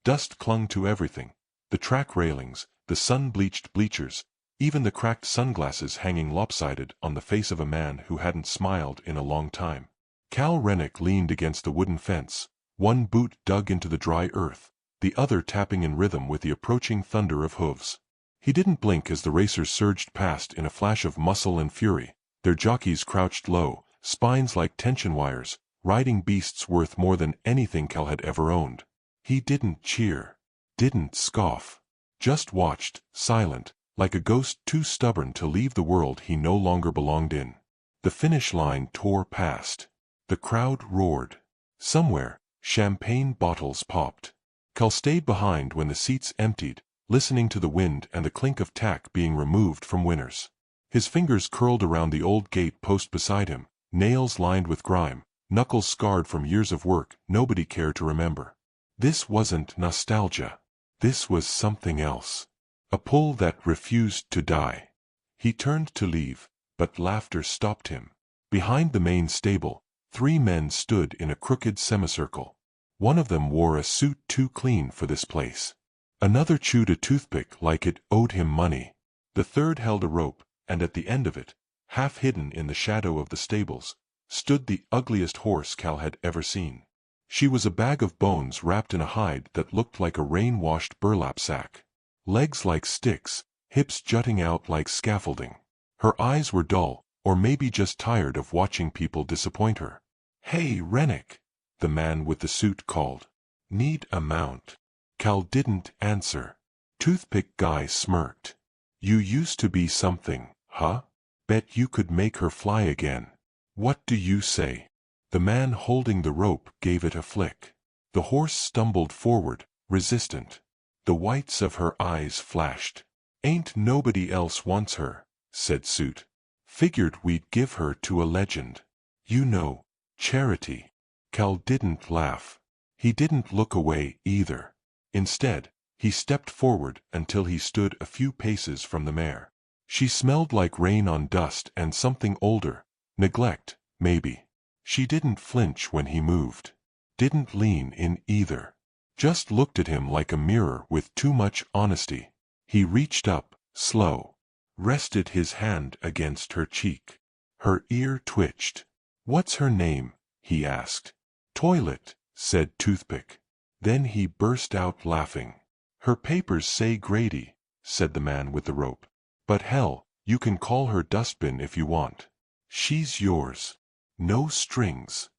Dust clung to everything. The track railings, the sun-bleached bleachers, even the cracked sunglasses hanging lopsided on the face of a man who hadn't smiled in a long time. Cal Rennick leaned against the wooden fence, one boot dug into the dry earth, the other tapping in rhythm with the approaching thunder of hooves. He didn't blink as the racers surged past in a flash of muscle and fury, their jockeys crouched low, spines like tension wires, riding beasts worth more than anything Cal had ever owned. He didn't cheer, didn't scoff, just watched, silent, like a ghost too stubborn to leave the world he no longer belonged in. The finish line tore past. The crowd roared. Somewhere, champagne bottles popped. Cal stayed behind when the seats emptied, listening to the wind and the clink of tack being removed from winners. His fingers curled around the old gate post beside him, nails lined with grime, knuckles scarred from years of work nobody cared to remember. This wasn't nostalgia. This was something else. A pull that refused to die. He turned to leave, but laughter stopped him. Behind the main stable, 3 men stood in a crooked semicircle. One of them wore a suit too clean for this place. Another chewed a toothpick like it owed him money. The third held a rope, and at the end of it, half hidden in the shadow of the stables, stood the ugliest horse Cal had ever seen. She was a bag of bones wrapped in a hide that looked like a rain-washed burlap sack. Legs like sticks, hips jutting out like scaffolding. Her eyes were dull, or maybe just tired of watching people disappoint her. "Hey, Rennick," the man with the suit called. "Need a mount?" Cal didn't answer. Toothpick guy smirked. "You used to be something, huh? Bet you could make her fly again. What do you say?" The man holding the rope gave it a flick. The horse stumbled forward, resistant. The whites of her eyes flashed. "Ain't nobody else wants her," said Suit. "Figured we'd give her to a legend. You know, charity." Cal didn't laugh. He didn't look away either. Instead, he stepped forward until he stood a few paces from the mare. She smelled like rain on dust and something older, neglect, maybe. She didn't flinch when he moved. Didn't lean in either. Just looked at him like a mirror with too much honesty. He reached up, slow. Rested his hand against her cheek. Her ear twitched. "What's her name?" he asked. "Toilet," said Toothpick. Then he burst out laughing. "Her papers say Grady," said the man with the rope. "But hell, you can call her Dustbin if you want. She's yours. No strings."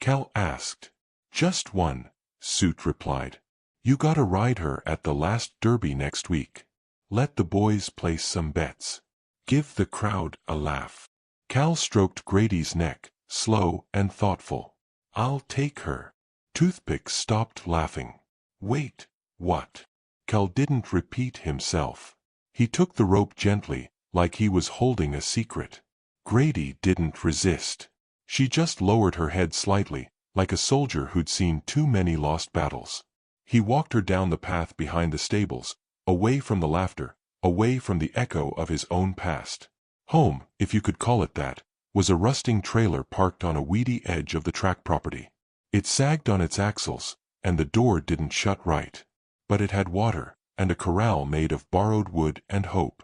Cal asked. "Just one," Suit replied. "You gotta ride her at the last derby next week. Let the boys place some bets. Give the crowd a laugh." Cal stroked Grady's neck, slow and thoughtful. "I'll take her." Toothpick stopped laughing. "Wait, what?" Cal didn't repeat himself. He took the rope gently, like he was holding a secret. Grady didn't resist. She just lowered her head slightly, like a soldier who'd seen too many lost battles. He walked her down the path behind the stables, away from the laughter, away from the echo of his own past. Home, if you could call it that, was a rusting trailer parked on a weedy edge of the track property. It sagged on its axles, and the door didn't shut right. But it had water, and a corral made of borrowed wood and hope.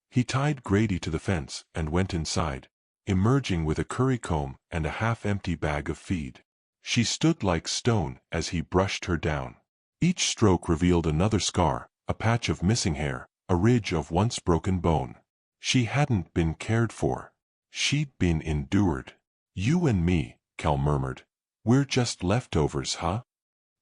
He tied Grady to the fence and went inside, emerging with a curry comb and a half-empty bag of feed. She stood like stone as he brushed her down. Each stroke revealed another scar, a patch of missing hair, a ridge of once broken bone. She hadn't been cared for. She'd been endured. "You and me," Cal murmured. "We're just leftovers, huh?"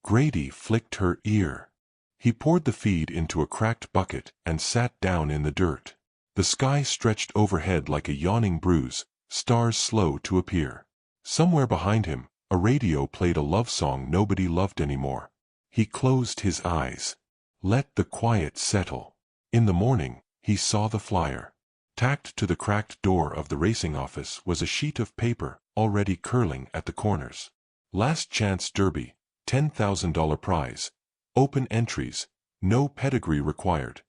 Grady flicked her ear. He poured the feed into a cracked bucket and sat down in the dirt. The sky stretched overhead like a yawning bruise, stars slow to appear. Somewhere behind him, a radio played a love song nobody loved anymore. He closed his eyes. Let the quiet settle. In the morning, he saw the flyer. Tacked to the cracked door of the racing office was a sheet of paper, already curling at the corners. Last Chance Derby, $10,000 prize. Open entries, no pedigree required.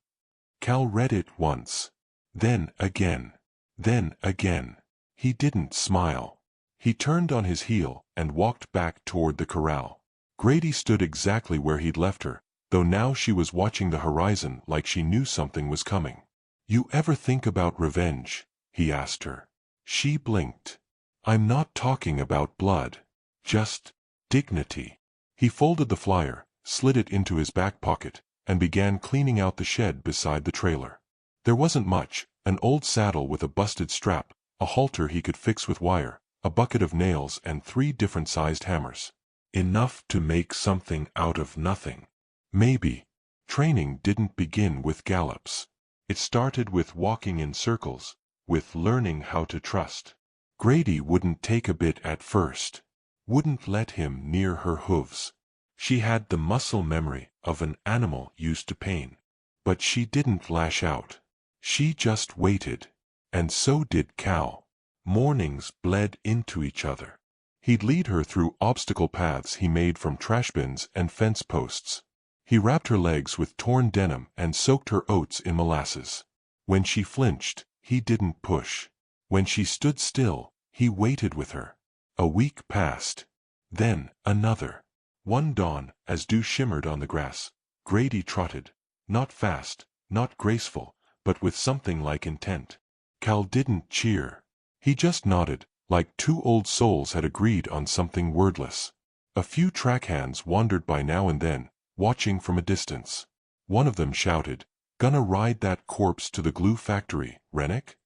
Cal read it once. Then again. Then again. He didn't smile. He turned on his heel and walked back toward the corral. Grady stood exactly where he'd left her, though now she was watching the horizon like she knew something was coming. "You ever think about revenge?" he asked her. She blinked. "I'm not talking about blood. Just dignity." He folded the flyer, slid it into his back pocket, and began cleaning out the shed beside the trailer. There wasn't much: an old saddle with a busted strap, a halter he could fix with wire, a bucket of nails, and 3 different-sized hammers. Enough to make something out of nothing. Maybe. Training didn't begin with gallops. It started with walking in circles, with learning how to trust. Grady wouldn't take a bit at first. Wouldn't let him near her hooves. She had the muscle memory of an animal used to pain. But she didn't lash out. She just waited. And so did Cal. Mornings bled into each other. He'd lead her through obstacle paths he made from trash bins and fence posts. He wrapped her legs with torn denim and soaked her oats in molasses. When she flinched, he didn't push. When she stood still, he waited with her. A week passed. Then another. One dawn, as dew shimmered on the grass, Grady trotted. Not fast, not graceful, but with something like intent. Cal didn't cheer. He just nodded, like 2 old souls had agreed on something wordless. A few track hands wandered by now and then, watching from a distance. One of them shouted, "Gonna ride that corpse to the glue factory, Rennick?"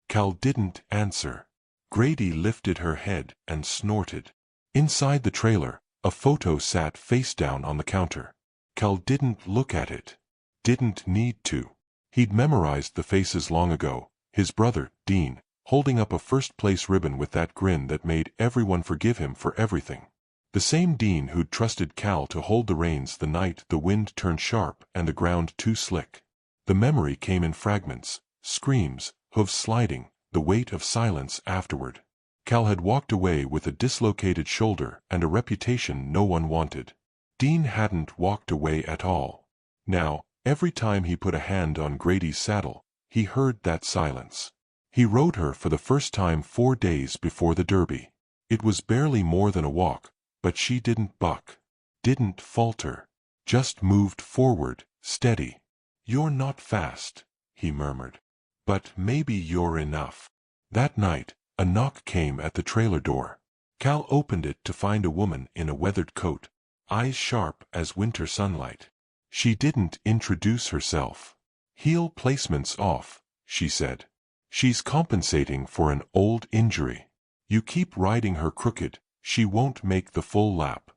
Cal didn't answer. Grady lifted her head and snorted. Inside the trailer, a photo sat face down on the counter. Cal didn't look at it. Didn't need to. He'd memorized the faces long ago. His brother, Dean, holding up a first-place ribbon with that grin that made everyone forgive him for everything. The same Dean who'd trusted Cal to hold the reins the night the wind turned sharp and the ground too slick. The memory came in fragments: screams, hooves sliding, the weight of silence afterward. Cal had walked away with a dislocated shoulder and a reputation no one wanted. Dean hadn't walked away at all. Now, every time he put a hand on Grady's saddle, he heard that silence. He rode her for the first time 4 days before the Derby. It was barely more than a walk, but she didn't buck, didn't falter, just moved forward, steady. "You're not fast," he murmured. "But maybe you're enough." That night, a knock came at the trailer door. Cal opened it to find a woman in a weathered coat, eyes sharp as winter sunlight. She didn't introduce herself. "Heel placement's off," she said. "She's compensating for an old injury. You keep riding her crooked, she won't make the full lap."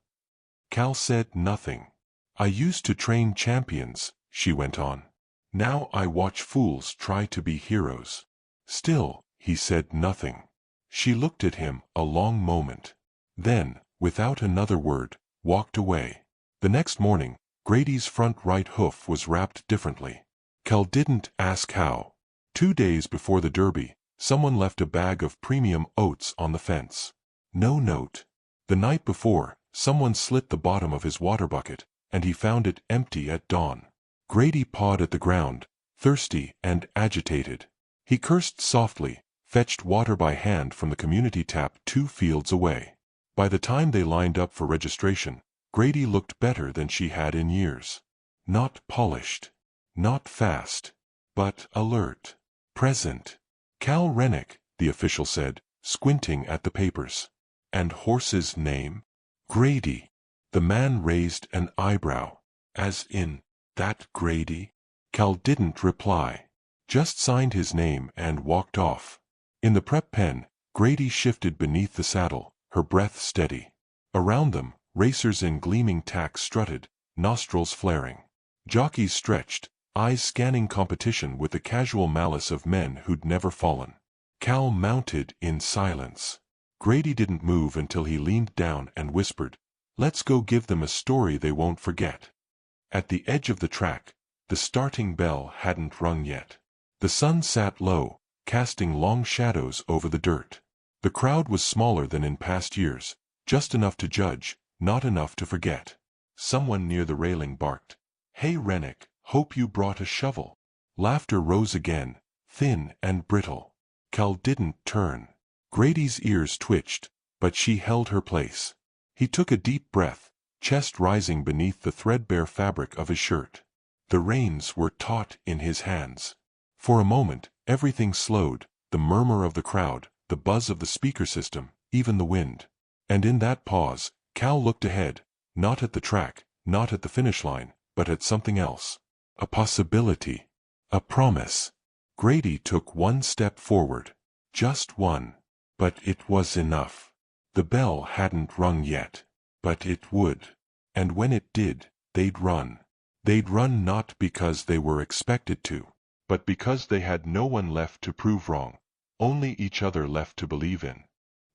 Cal said nothing. "I used to train champions," she went on. "Now I watch fools try to be heroes." Still, he said nothing. She looked at him a long moment. Then, without another word, walked away. The next morning, Grady's front right hoof was wrapped differently. Cal didn't ask how. 2 days before the Derby, someone left a bag of premium oats on the fence. No note. The night before, someone slit the bottom of his water bucket, and he found it empty at dawn. Grady pawed at the ground, thirsty and agitated. He cursed softly, fetched water by hand from the community tap 2 fields away. By the time they lined up for registration, Grady looked better than she had in years. Not polished. Not fast. But alert. Present. "Cal Rennick," the official said, squinting at the papers. "And horse's name?" "Grady." The man raised an eyebrow. "As in, that Grady?" Cal didn't reply. Just signed his name and walked off. In the prep pen, Grady shifted beneath the saddle, her breath steady. Around them, racers in gleaming tacks strutted, nostrils flaring. Jockeys stretched, eyes scanning competition with the casual malice of men who'd never fallen. Cal mounted in silence. Grady didn't move until he leaned down and whispered, "Let's go give them a story they won't forget." At the edge of the track, the starting bell hadn't rung yet. The sun sat low, casting long shadows over the dirt. The crowd was smaller than in past years, just enough to judge, not enough to forget. Someone near the railing barked, "Hey Rennick, hope you brought a shovel." Laughter rose again, thin and brittle. Cal didn't turn. Grady's ears twitched, but she held her place. He took a deep breath, chest rising beneath the threadbare fabric of his shirt. The reins were taut in his hands. For a moment, everything slowed, the murmur of the crowd, the buzz of the speaker system, even the wind. And in that pause, Cal looked ahead, not at the track, not at the finish line, but at something else. A possibility. A promise. Grady took one step forward. Just one. But it was enough. The bell hadn't rung yet. But it would. And when it did, they'd run. They'd run not because they were expected to, but because they had no one left to prove wrong, only each other left to believe in.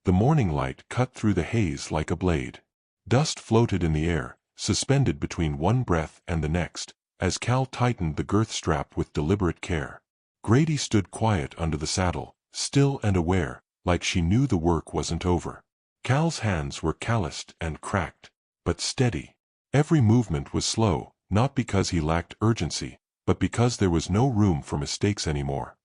The morning light cut through the haze like a blade. Dust floated in the air, suspended between one breath and the next, as Cal tightened the girth strap with deliberate care. Grady stood quiet under the saddle, still and aware, like she knew the work wasn't over. Cal's hands were calloused and cracked, but steady. Every movement was slow, not because he lacked urgency, but because there was no room for mistakes anymore.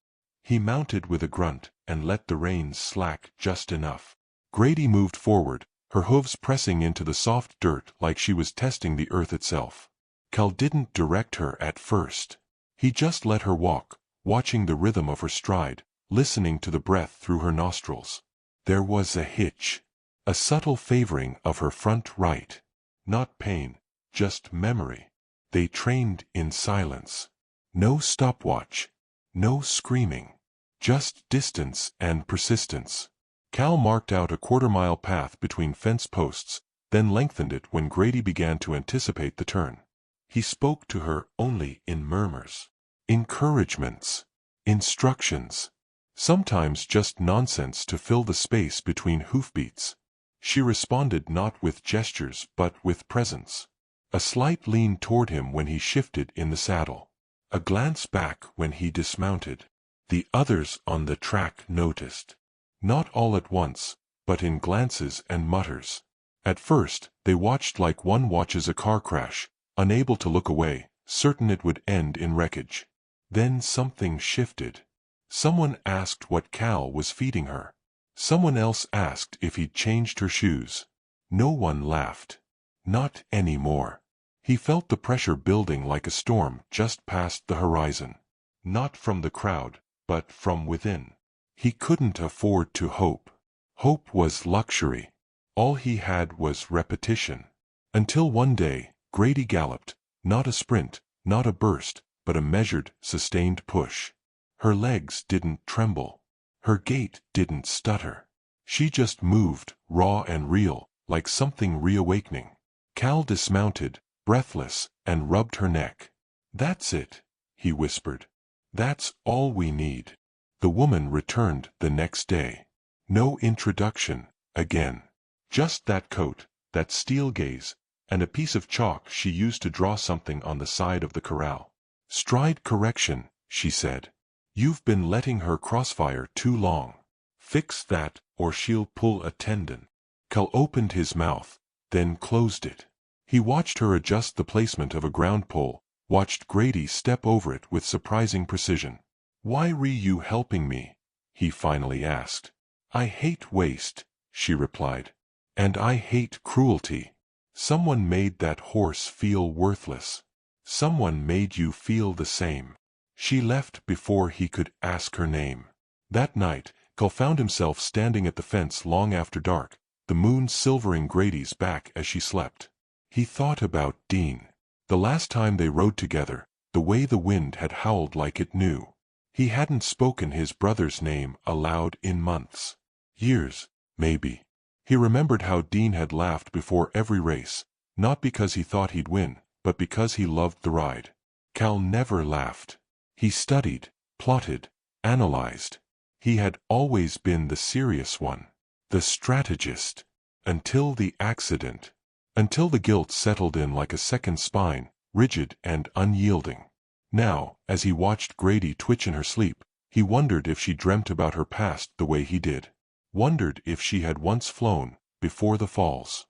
He mounted with a grunt, and let the reins slack just enough. Grady moved forward, her hooves pressing into the soft dirt like she was testing the earth itself. Cal didn't direct her at first. He just let her walk, watching the rhythm of her stride, listening to the breath through her nostrils. There was a hitch. A subtle favoring of her front right. Not pain, just memory. They trained in silence. No stopwatch. No screaming. Just distance and persistence. Cal marked out a quarter-mile path between fence posts, then lengthened it when Grady began to anticipate the turn. He spoke to her only in murmurs. Encouragements. Instructions. Sometimes just nonsense to fill the space between hoofbeats. She responded not with gestures but with presence. A slight lean toward him when he shifted in the saddle. A glance back when he dismounted. The others on the track noticed. Not all at once, but in glances and mutters. At first, they watched like one watches a car crash, unable to look away, certain it would end in wreckage. Then something shifted. Someone asked what Cal was feeding her. Someone else asked if he'd changed her shoes. No one laughed. Not anymore. He felt the pressure building like a storm just past the horizon. Not from the crowd, but from within. He couldn't afford to hope. Hope was luxury. All he had was repetition. Until one day, Grady galloped, not a sprint, not a burst, but a measured, sustained push. Her legs didn't tremble. Her gait didn't stutter. She just moved, raw and real, like something reawakening. Cal dismounted, breathless, and rubbed her neck. "That's it," he whispered. "That's all we need." The woman returned the next day. No introduction, again. Just that coat, that steel gaze, and a piece of chalk she used to draw something on the side of the corral. "Stride correction," she said. "You've been letting her crossfire too long. Fix that, or she'll pull a tendon." Cal opened his mouth, then closed it. He watched her adjust the placement of a ground pole, watched Grady step over it with surprising precision. "Why re you helping me?" he finally asked. "I hate waste," she replied. "And I hate cruelty. Someone made that horse feel worthless. Someone made you feel the same." She left before he could ask her name. That night, Cal found himself standing at the fence long after dark, the moon silvering Grady's back as she slept. He thought about Dean. The last time they rode together, the way the wind had howled like it knew. He hadn't spoken his brother's name aloud in months. Years, maybe. He remembered how Dean had laughed before every race, not because he thought he'd win, but because he loved the ride. Cal never laughed. He studied, plotted, analyzed. He had always been the serious one, the strategist, until the accident, until the guilt settled in like a second spine, rigid and unyielding. Now, as he watched Grady twitch in her sleep, he wondered if she dreamt about her past the way he did. Wondered if she had once flown, before the falls.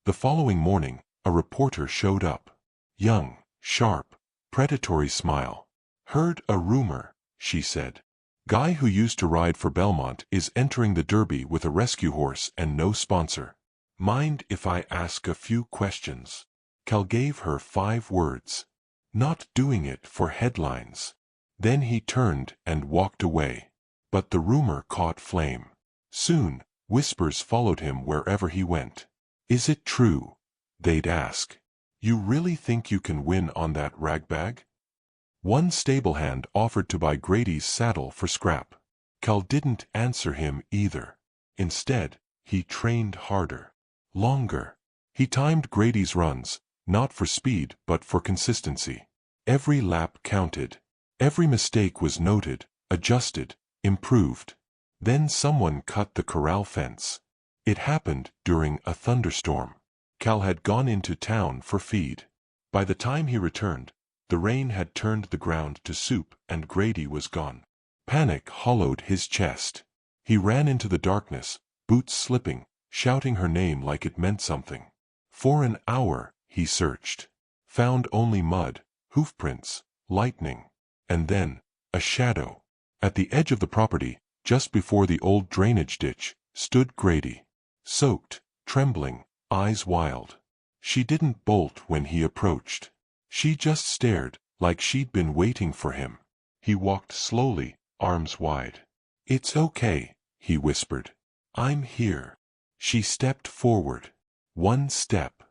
The following morning, a reporter showed up. Young, sharp, predatory smile. "Heard a rumor," she said. "Guy who used to ride for Belmont is entering the Derby with a rescue horse and no sponsor." Mind if I ask a few questions? Cal gave her 5 words. Not doing it for headlines. Then he turned and walked away. But the rumor caught flame. Soon, whispers followed him wherever he went. Is it true? They'd ask. You really think you can win on that ragbag? One stablehand offered to buy Grady's saddle for scrap. Cal didn't answer him either. Instead, he trained harder. Longer. He timed Grady's runs, not for speed but for consistency. Every lap counted. Every mistake was noted, adjusted, improved. Then someone cut the corral fence. It happened during a thunderstorm. Cal had gone into town for feed. By the time he returned, the rain had turned the ground to soup and Grady was gone. Panic hollowed his chest. He ran into the darkness, boots slipping, shouting her name like it meant something. For an hour, he searched. Found only mud, hoofprints, lightning. And then, a shadow. At the edge of the property, just before the old drainage ditch, stood Grady. Soaked, trembling, eyes wild. She didn't bolt when he approached. She just stared, like she'd been waiting for him. He walked slowly, arms wide. It's okay, he whispered. I'm here. She stepped forward. 1 step.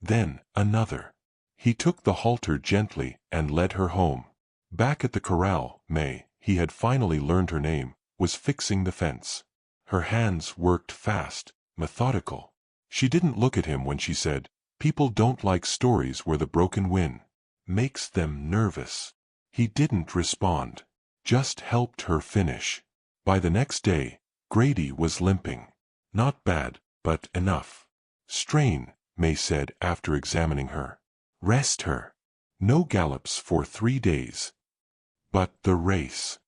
Then another. He took the halter gently and led her home. Back at the corral, May, he had finally learned her name, was fixing the fence. Her hands worked fast, methodical. She didn't look at him when she said, "People don't like stories where the broken win. Makes them nervous." He didn't respond. Just helped her finish. By the next day, Grady was limping. Not bad, but enough. Strain, May said after examining her. Rest her. No gallops for 3 days. But the race.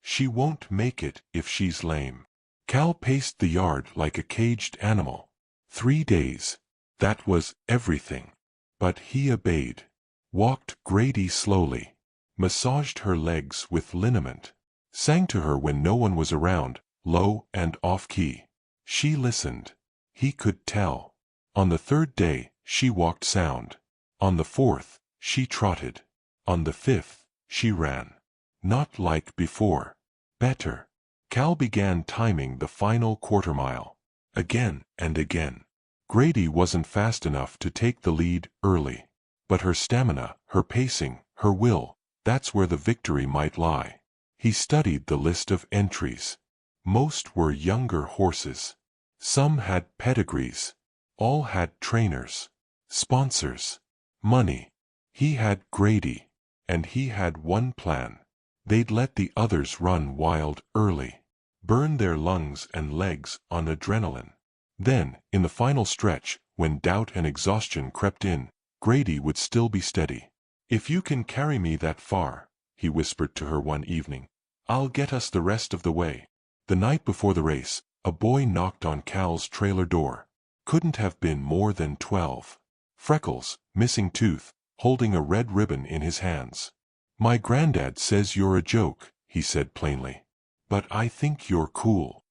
She won't make it if she's lame. Cal paced the yard like a caged animal. 3 days. That was everything. But he obeyed. Walked Grady slowly. Massaged her legs with liniment. Sang to her when no one was around, low and off-key. She listened. He could tell. On the 3rd day, she walked sound. On the 4th, she trotted. On the 5th, she ran. Not like before. Better. Cal began timing the final quarter-mile. Again and again. Grady wasn't fast enough to take the lead early. But her stamina, her pacing, her will, that's where the victory might lie. He studied the list of entries. Most were younger horses. Some had pedigrees. All had trainers. Sponsors. Money. He had Grady. And he had one plan. They'd let the others run wild early. Burn their lungs and legs on adrenaline. Then, in the final stretch, when doubt and exhaustion crept in, Grady would still be steady. "If you can carry me that far," he whispered to her one evening, "I'll get us the rest of the way." The night before the race, a boy knocked on Cal's trailer door. Couldn't have been more than 12. Freckles, missing tooth, holding a red ribbon in his hands. "My granddad says you're a joke," he said plainly. "But I think you're cool."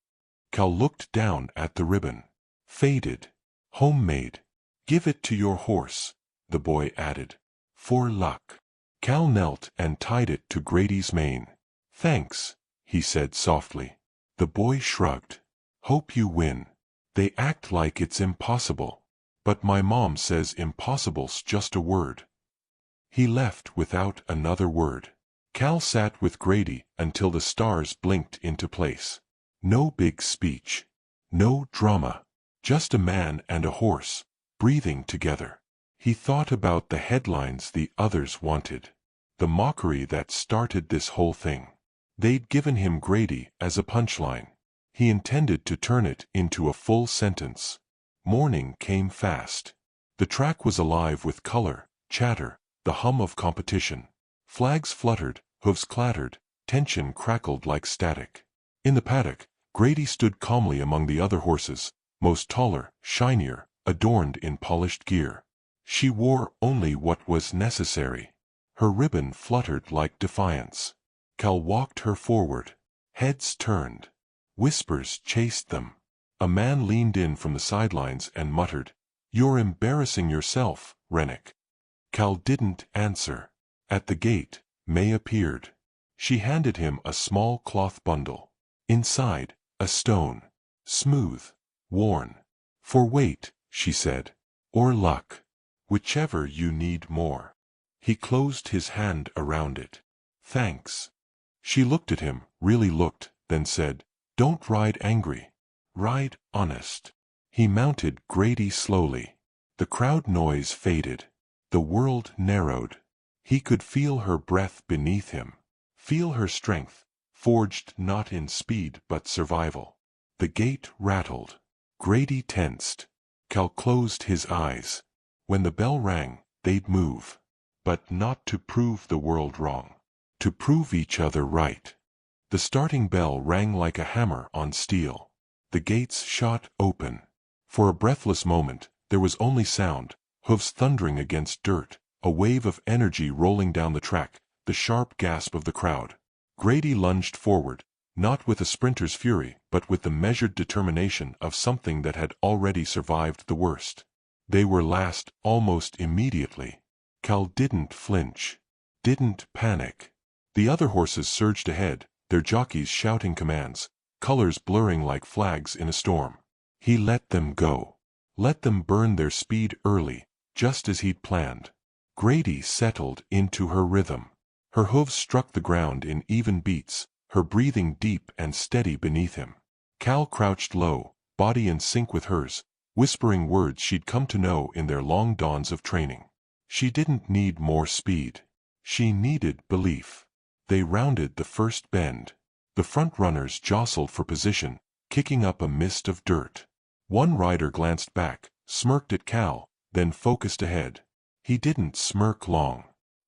Cal looked down at the ribbon. Faded. Homemade. "Give it to your horse," the boy added. "For luck." Cal knelt and tied it to Grady's mane. "Thanks," he said softly. The boy shrugged. "Hope you win. They act like it's impossible. But my mom says impossible's just a word." He left without another word. Cal sat with Grady until the stars blinked into place. No big speech. No drama. Just a man and a horse, breathing together. He thought about the headlines the others wanted. The mockery that started this whole thing. They'd given him Grady as a punchline. He intended to turn it into a full sentence. Morning came fast. The track was alive with color, chatter, the hum of competition. Flags fluttered, hooves clattered, tension crackled like static. In the paddock, Grady stood calmly among the other horses, most taller, shinier, adorned in polished gear. She wore only what was necessary. Her ribbon fluttered like defiance. Cal walked her forward. Heads turned. Whispers chased them. A man leaned in from the sidelines and muttered, "You're embarrassing yourself, Rennick." Cal didn't answer. At the gate, May appeared. She handed him a small cloth bundle. Inside, a stone. Smooth. Worn. "For weight," she said. "Or luck. Whichever you need more." He closed his hand around it. "Thanks." She looked at him, really looked, then said, "Don't ride angry. Ride honest." He mounted Grady slowly. The crowd noise faded. The world narrowed. He could feel her breath beneath him. Feel her strength, forged not in speed but survival. The gate rattled. Grady tensed. Cal closed his eyes. When the bell rang, they'd move. But not to prove the world wrong. To prove each other right. The starting bell rang like a hammer on steel. The gates shot open. For a breathless moment, there was only sound, hooves thundering against dirt, a wave of energy rolling down the track, the sharp gasp of the crowd. Grady lunged forward, not with a sprinter's fury, but with the measured determination of something that had already survived the worst. They were last almost immediately. Cal didn't flinch. Didn't panic. The other horses surged ahead, their jockeys shouting commands, colors blurring like flags in a storm. He let them go. Let them burn their speed early, just as he'd planned. Grady settled into her rhythm. Her hooves struck the ground in even beats, her breathing deep and steady beneath him. Cal crouched low, body in sync with hers, whispering words she'd come to know in their long dawns of training. She didn't need more speed. She needed belief. They rounded the first bend. The front runners jostled for position, kicking up a mist of dirt. One rider glanced back, smirked at Cal, then focused ahead. He didn't smirk long.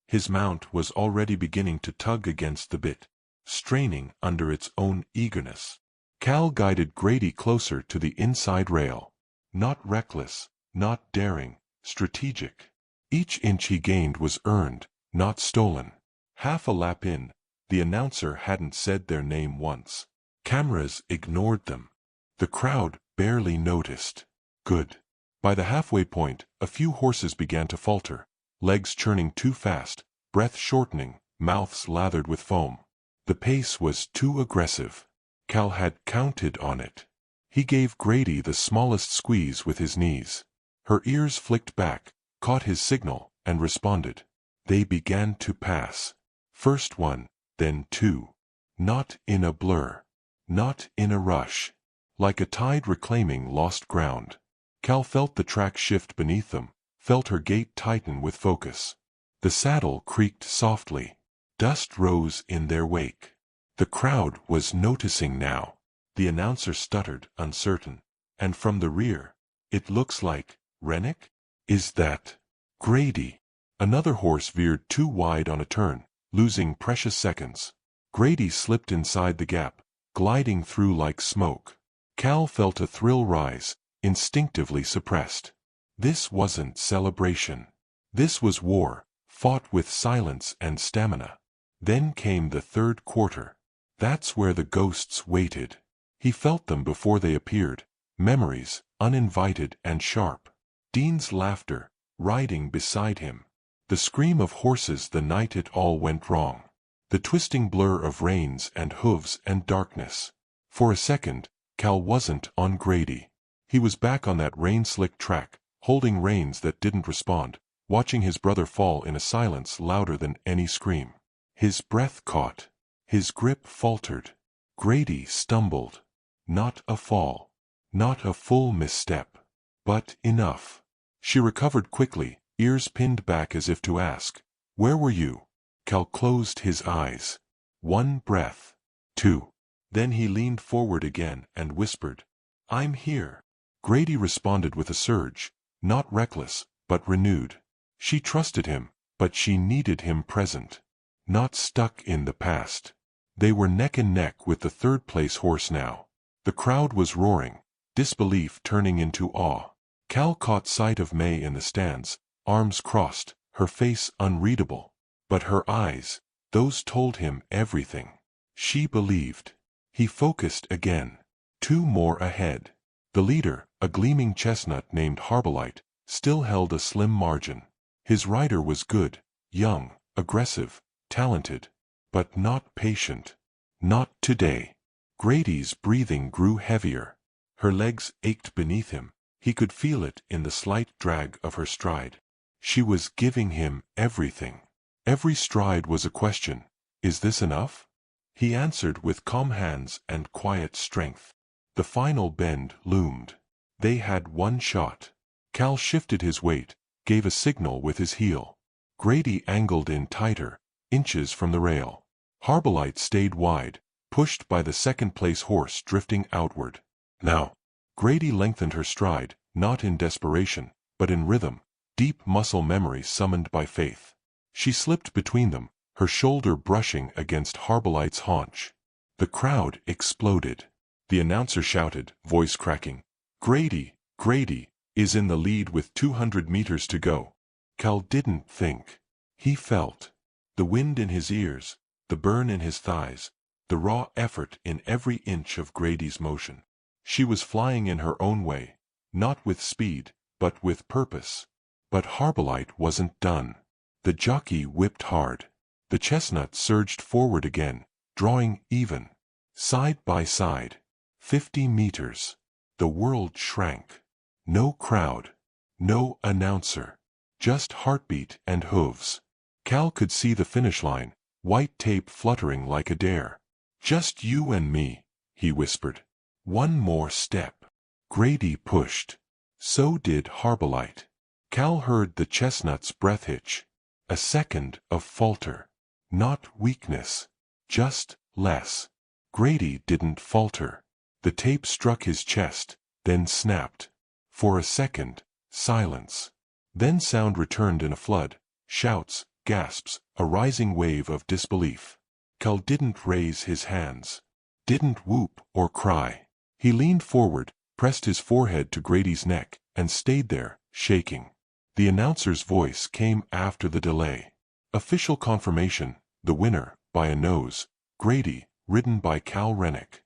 His mount was already beginning to tug against the bit, straining under its own eagerness. Cal guided Grady closer to the inside rail. Not reckless, not daring, strategic. Each inch he gained was earned, not stolen. Half a lap in, the announcer hadn't said their name once. Cameras ignored them. The crowd barely noticed. Good. By the halfway point, a few horses began to falter, legs churning too fast, breath shortening, mouths lathered with foam. The pace was too aggressive. Cal had counted on it. He gave Grady the smallest squeeze with his knees. Her ears flicked back, caught his signal, and responded. They began to pass. First one, then two. Not in a blur. Not in a rush. Like a tide reclaiming lost ground. Cal felt the track shift beneath them, felt her gait tighten with focus. The saddle creaked softly. Dust rose in their wake. The crowd was noticing now. The announcer stuttered, uncertain. And from the rear, "It looks like, Rennick? Is that Grady?" Another horse veered too wide on a turn, losing precious seconds. Grady slipped inside the gap, gliding through like smoke. Cal felt a thrill rise, instinctively suppressed. This wasn't celebration. This was war, fought with silence and stamina. Then came the third quarter. That's where the ghosts waited. He felt them before they appeared, memories, uninvited and sharp. Dean's laughter, riding beside him. The scream of horses the night it all went wrong. The twisting blur of reins and hooves and darkness. For a second, Cal wasn't on Grady. He was back on that rain-slicked track, holding reins that didn't respond, watching his brother fall in a silence louder than any scream. His breath caught. His grip faltered. Grady stumbled. Not a fall. Not a full misstep. But enough. She recovered quickly, ears pinned back as if to ask, "Where were you?" Cal closed his eyes. One breath. Two. Then he leaned forward again and whispered, "I'm here." Grady responded with a surge, not reckless, but renewed. She trusted him, but she needed him present. Not stuck in the past. They were neck and neck with the third-place horse now. The crowd was roaring, disbelief turning into awe. Cal caught sight of May in the stands, arms crossed, her face unreadable. But her eyes, those told him everything. She believed. He focused again. Two more ahead. The leader, a gleaming chestnut named Harbolite, still held a slim margin. His rider was good, young, aggressive, talented, but not patient. Not today. Grady's breathing grew heavier. Her legs ached beneath him. He could feel it in the slight drag of her stride. She was giving him everything. Every stride was a question. Is this enough? He answered with calm hands and quiet strength. The final bend loomed. They had one shot. Cal shifted his weight, gave a signal with his heel. Grady angled in tighter, inches from the rail. Harbolite stayed wide, pushed by the second-place horse drifting outward. Now. Grady lengthened her stride, not in desperation, but in rhythm, deep muscle memory summoned by faith. She slipped between them, her shoulder brushing against Harbolite's haunch. The crowd exploded. The announcer shouted, voice cracking, "Grady, Grady, is in the lead with 200 meters to go." Cal didn't think. He felt. The wind in his ears, the burn in his thighs, the raw effort in every inch of Grady's motion. She was flying in her own way, not with speed, but with purpose. But Harbolite wasn't done. The jockey whipped hard. The chestnut surged forward again, drawing even. Side by side. 50 meters. The world shrank. No crowd. No announcer. Just heartbeat and hooves. Cal could see the finish line, white tape fluttering like a dare. "Just you and me," he whispered. "One more step." Grady pushed. So did Harbolite. Cal heard the chestnut's breath hitch. A second of falter. Not weakness. Just less. Grady didn't falter. The tape struck his chest, then snapped. For a second, silence. Then sound returned in a flood. Shouts, gasps, a rising wave of disbelief. Cal didn't raise his hands. Didn't whoop or cry. He leaned forward, pressed his forehead to Grady's neck, and stayed there, shaking. The announcer's voice came after the delay. Official confirmation, the winner, by a nose, Grady, ridden by Cal Renick.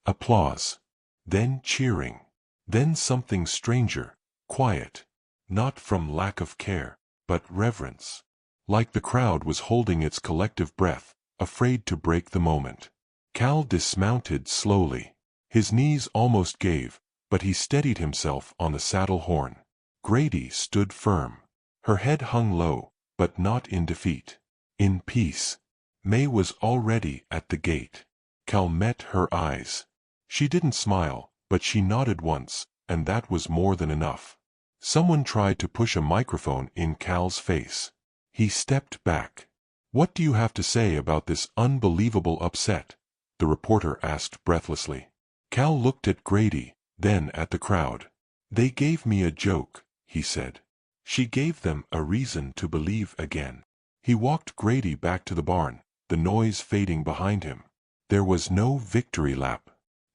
Applause. Then cheering. Then something stranger, quiet. Not from lack of care, but reverence. Like the crowd was holding its collective breath, afraid to break the moment. Cal dismounted slowly. His knees almost gave, but he steadied himself on the saddle horn. Grady stood firm. Her head hung low, but not in defeat. In peace. May was already at the gate. Cal met her eyes. She didn't smile, but she nodded once, and that was more than enough. Someone tried to push a microphone in Cal's face. He stepped back. "What do you have to say about this unbelievable upset?" the reporter asked breathlessly. Cal looked at Grady, then at the crowd. "They gave me a joke," he said. She gave them a reason to believe again. He walked Grady back to the barn, the noise fading behind him. There was no victory lap.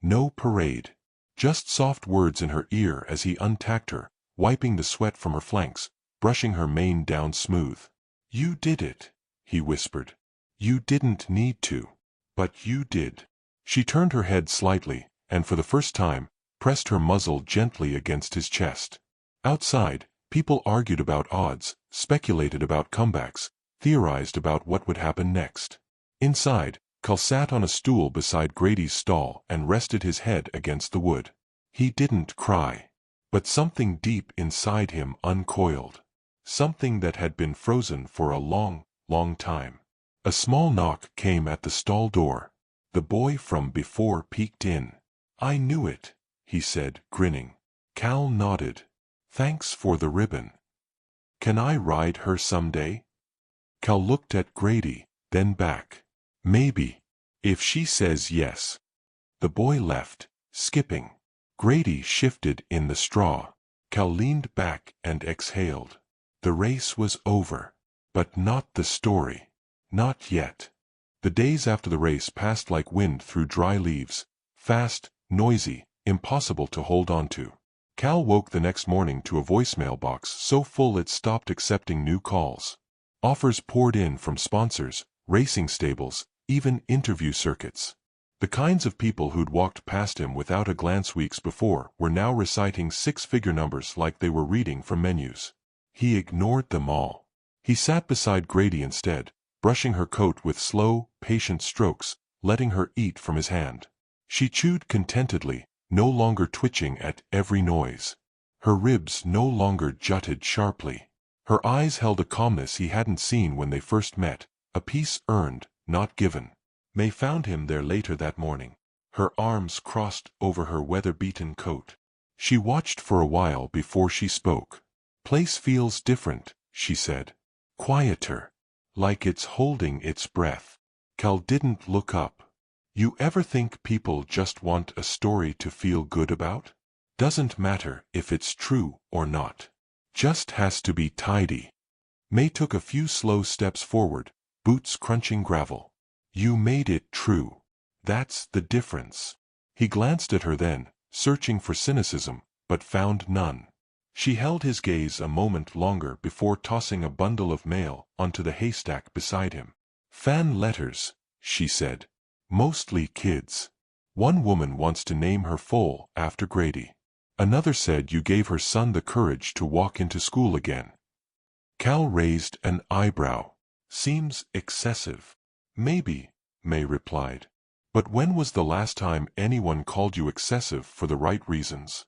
No parade. Just soft words in her ear as he untacked her, wiping the sweat from her flanks, brushing her mane down smooth. "You did it," he whispered. "You didn't need to. But you did." She turned her head slightly, and for the first time, pressed her muzzle gently against his chest. Outside, people argued about odds, speculated about comebacks, theorized about what would happen next. Inside, Cal sat on a stool beside Grady's stall and rested his head against the wood. He didn't cry. But something deep inside him uncoiled. Something that had been frozen for a long, long time. A small knock came at the stall door. The boy from before peeked in. "I knew it," he said, grinning. Cal nodded. "Thanks for the ribbon. Can I ride her someday?" Cal looked at Grady, then back. "Maybe. If she says yes." The boy left, skipping. Grady shifted in the straw. Cal leaned back and exhaled. The race was over. But not the story. Not yet. The days after the race passed like wind through dry leaves. Fast, noisy, impossible to hold on to. Cal woke the next morning to a voicemail box so full it stopped accepting new calls. Offers poured in from sponsors, racing stables, even interview circuits. The kinds of people who'd walked past him without a glance weeks before were now reciting six-figure numbers like they were reading from menus. He ignored them all. He sat beside Grady instead, brushing her coat with slow, patient strokes, letting her eat from his hand. She chewed contentedly, no longer twitching at every noise. Her ribs no longer jutted sharply. Her eyes held a calmness he hadn't seen when they first met, a peace earned, not given. May found him there later that morning, her arms crossed over her weather-beaten coat. She watched for a while before she spoke. "Place feels different," she said. "Quieter. Like it's holding its breath." Cal didn't look up. "You ever think people just want a story to feel good about? Doesn't matter if it's true or not. Just has to be tidy." May took a few slow steps forward, boots crunching gravel. "You made it true. That's the difference." He glanced at her then, searching for cynicism, but found none. She held his gaze a moment longer before tossing a bundle of mail onto the haystack beside him. "Fan letters," she said. "Mostly kids. One woman wants to name her foal after Grady. Another said you gave her son the courage to walk into school again." Cal raised an eyebrow. "Seems excessive." "Maybe," May replied. "But when was the last time anyone called you excessive for the right reasons?"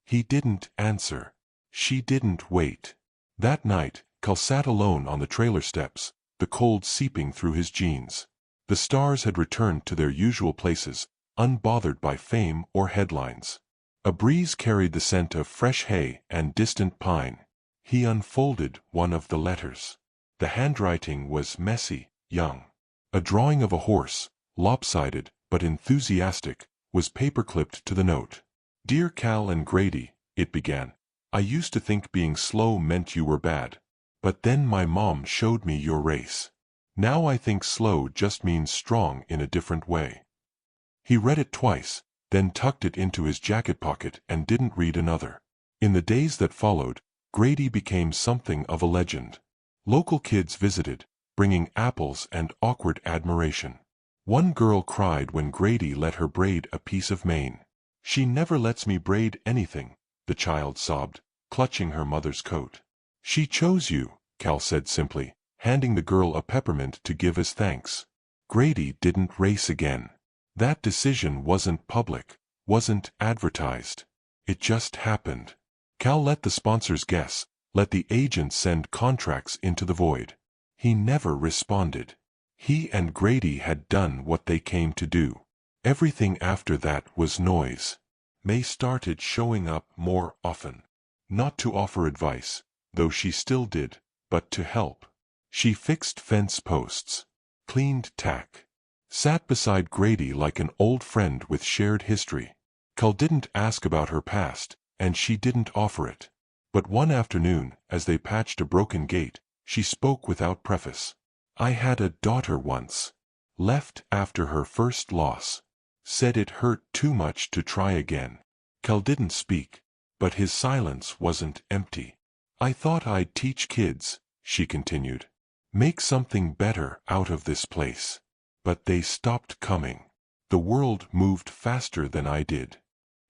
He didn't answer. She didn't wait. That night, Cal sat alone on the trailer steps, the cold seeping through his jeans. The stars had returned to their usual places, unbothered by fame or headlines. A breeze carried the scent of fresh hay and distant pine. He unfolded one of the letters. The handwriting was messy, young. A drawing of a horse, lopsided but enthusiastic, was paper-clipped to the note. "Dear Cal and Grady," it began. "I used to think being slow meant you were bad. But then my mom showed me your race. Now I think slow just means strong in a different way." He read it twice, then tucked it into his jacket pocket and didn't read another. In the days that followed, Grady became something of a legend. Local kids visited, bringing apples and awkward admiration. One girl cried when Grady let her braid a piece of mane. "She never lets me braid anything," the child sobbed, clutching her mother's coat. "She chose you," Cal said simply, handing the girl a peppermint to give as thanks. Grady didn't race again. That decision wasn't public, wasn't advertised. It just happened. Cal let the sponsors guess, let the agents send contracts into the void. He never responded. He and Grady had done what they came to do. Everything after that was noise. May started showing up more often. Not to offer advice, though she still did, but to help. She fixed fence posts, cleaned tack, sat beside Grady like an old friend with shared history. Cal didn't ask about her past, and she didn't offer it. But one afternoon, as they patched a broken gate, she spoke without preface. "I had a daughter once. Left after her first loss. Said it hurt too much to try again." Cal didn't speak, but his silence wasn't empty. "I thought I'd teach kids," she continued. "Make something better out of this place. But they stopped coming. The world moved faster than I did."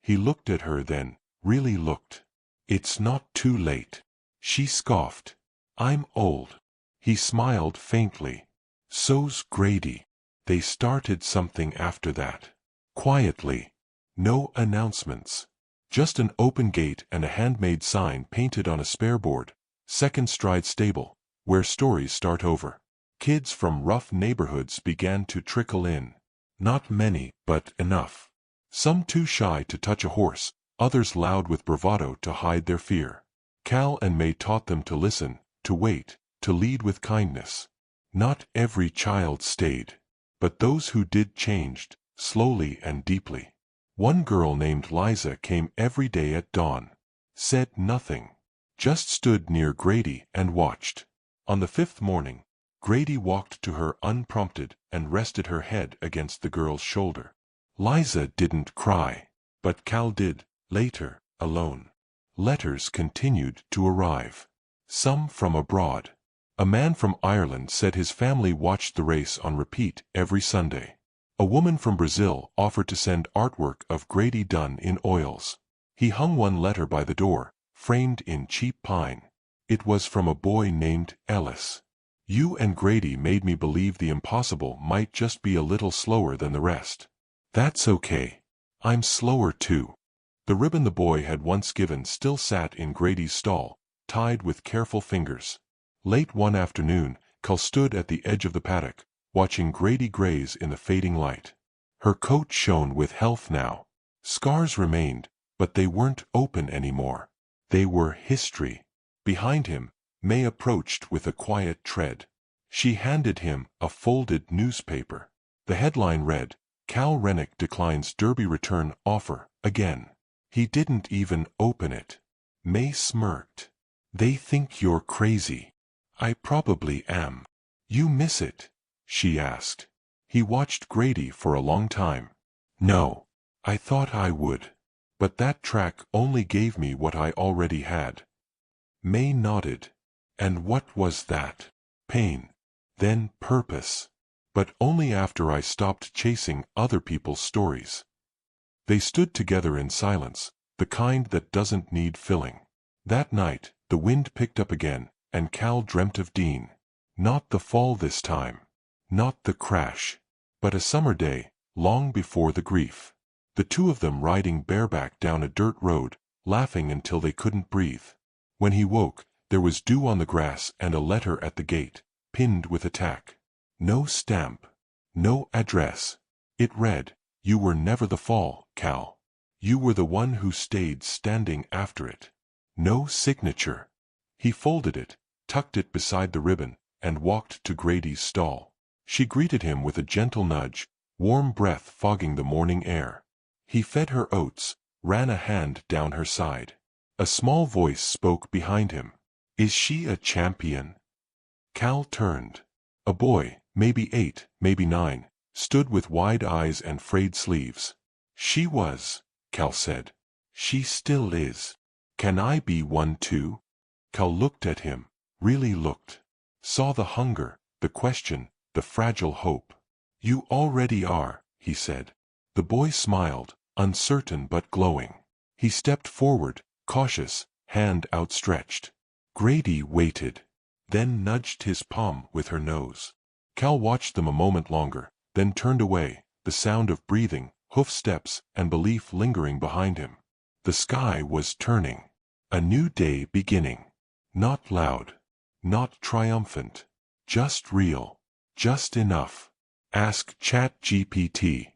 He looked at her then, really looked. "It's not too late." She scoffed. "I'm old." He smiled faintly. "So's Grady." They started something after that. Quietly. No announcements. Just an open gate and a handmade sign painted on a spare board. "Second Stride Stable, where stories start over." Kids from rough neighborhoods began to trickle in. Not many, but enough. Some too shy to touch a horse, others loud with bravado to hide their fear. Cal and May taught them to listen, to wait, to lead with kindness. Not every child stayed. But those who did changed, slowly and deeply. One girl named Liza came every day at dawn. Said nothing. Just stood near Grady and watched. On the fifth morning, Grady walked to her unprompted and rested her head against the girl's shoulder. Liza didn't cry. But Cal did, later, alone. Letters continued to arrive. Some from abroad. A man from Ireland said his family watched the race on repeat every Sunday. A woman from Brazil offered to send artwork of Grady done in oils. He hung one letter by the door, framed in cheap pine. It was from a boy named Ellis. You and Grady made me believe the impossible might just be a little slower than the rest. That's okay. I'm slower too. The ribbon the boy had once given still sat in Grady's stall, tied with careful fingers. Late one afternoon, Cal stood at the edge of the paddock, watching Grady graze in the fading light. Her coat shone with health now. Scars remained, but they weren't open anymore. They were history. Behind him, May approached with a quiet tread. She handed him a folded newspaper. The headline read, Cal Renick declines Derby return offer, again. He didn't even open it. May smirked. They think you're crazy. I probably am. You miss it? She asked. He watched Grady for a long time. No. I thought I would. But that track only gave me what I already had. May nodded. And what was that? Pain. Then purpose. But only after I stopped chasing other people's stories. They stood together in silence, the kind that doesn't need filling. That night, the wind picked up again, and Cal dreamt of Dean. Not the fall this time. Not the crash. But a summer day, long before the grief. The two of them riding bareback down a dirt road, laughing until they couldn't breathe. When he woke, there was dew on the grass and a letter at the gate, pinned with a tack. No stamp. No address. It read, You were never the fall, Cal. You were the one who stayed standing after it. No signature. He folded it, tucked it beside the ribbon, and walked to Grady's stall. She greeted him with a gentle nudge, warm breath fogging the morning air. He fed her oats, ran a hand down her side. A small voice spoke behind him. Is she a champion? Cal turned. A boy, maybe 8, maybe 9, stood with wide eyes and frayed sleeves. She was, Cal said. She still is. Can I be one too? Cal looked at him, really looked. Saw the hunger, the question, the fragile hope. You already are, he said. The boy smiled, uncertain but glowing. He stepped forward, cautious, hand outstretched. Grady waited, then nudged his palm with her nose. Cal watched them a moment longer, then turned away, the sound of breathing, hoof steps, and belief lingering behind him. The sky was turning. A new day beginning. Not loud. Not triumphant. Just real. Just enough. Ask ChatGPT.